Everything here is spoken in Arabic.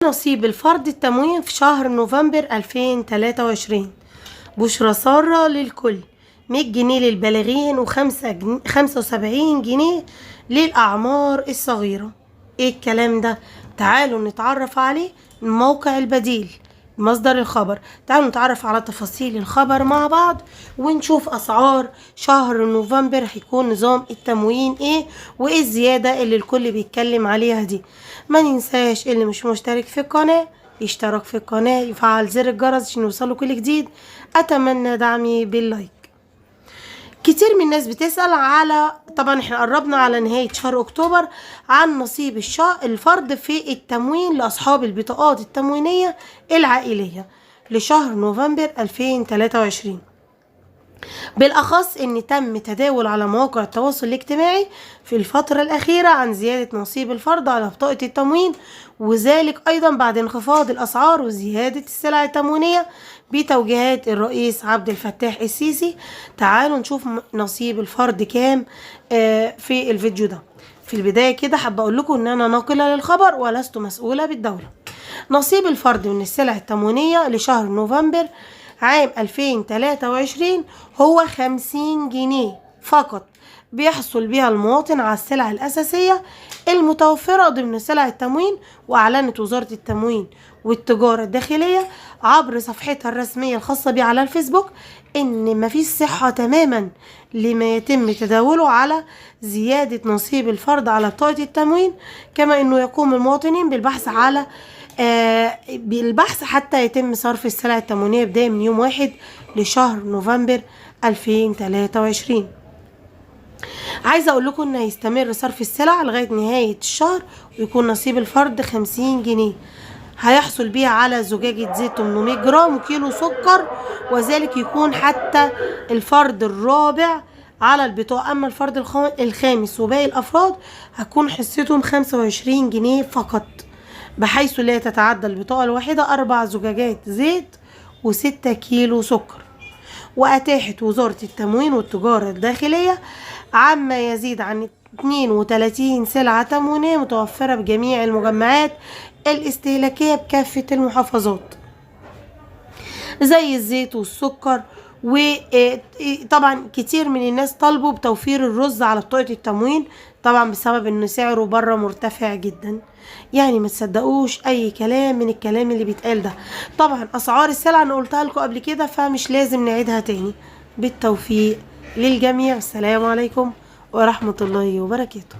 نصيب الفرد التموين في شهر نوفمبر 2023. بشرى سارة للكل، 100 جنيه للبالغين و75 جنيه للأعمار الصغيرة. ايه الكلام ده؟ تعالوا نتعرف عليه من موقع البديل مصدر الخبر. تعالوا نتعرف على تفاصيل الخبر مع بعض ونشوف أسعار شهر نوفمبر هيكون نظام التموين ايه وايه الزيادة اللي الكل بيتكلم عليها دي. ما ننساش اللي مش مشترك في القناة يشترك في القناة، يفعل زر الجرس عشان يوصله كل جديد. أتمنى دعمي باللايك. كتير من الناس بتسأل على، طبعا احنا قربنا على نهاية شهر اكتوبر، عن نصيب الفرد في التموين لأصحاب البطاقات التموينية العائلية لشهر نوفمبر 2023. بالأخص إن تم تداول على مواقع التواصل الاجتماعي في الفترة الأخيرة عن زيادة نصيب الفرد على بطاقة التموين، وذلك أيضا بعد انخفاض الأسعار وزيادة السلع التموينية بتوجيهات الرئيس عبد الفتاح السيسي. تعالوا نشوف نصيب الفرد كام في الفيديو ده. في البداية كده حابة أقول لكم إن أنا ناقلة للخبر ولست مسؤولة بالدولة. نصيب الفرد من السلع التموينية لشهر نوفمبر عام 2023 هو 50 جنيه فقط، بيحصل بها المواطن على السلع الأساسية المتوفرة ضمن سلع التموين. وأعلنت وزارة التموين والتجارة الداخلية عبر صفحتها الرسمية الخاصة بها على الفيسبوك إن مفيش صحة تماما لما يتم تداوله على زيادة نصيب الفرد على بطاقة التموين، كما إنه يقوم المواطنين بالبحث حتى يتم صرف السلع التموينية بداية من يوم 1 لشهر نوفمبر 2023. عايزة اقول لكم ان هيستمر صرف السلع لغاية نهاية الشهر، ويكون نصيب الفرد 50 جنيه هيحصل بيها على زجاجة زيت 800 جرام وكيلو سكر، وذلك يكون حتى الفرد الرابع على البطاقة. اما الفرد الخامس وباقي الافراد هتكون حصتهم 25 جنيه فقط، بحيث لا تتعدى البطاقة الواحدة 4 زجاجات زيت و6 كيلو سكر. وأتاحت وزارة التموين والتجارة الداخلية عما يزيد عن 32 سلعة تموينية متوفرة بجميع المجمعات الاستهلاكية بكافة المحافظات زي الزيت والسكر. وطبعا كتير من الناس طالبوا بتوفير الرز على بطاقة التموين، طبعا بسبب ان سعره بره مرتفع جدا. يعني ما تصدقوش اي كلام من الكلام اللي بيتقال ده. طبعا اسعار السلع انا قلتها لكم قبل كده فمش لازم نعيدها تاني. بالتوفيق للجميع، السلام عليكم ورحمة الله وبركاته.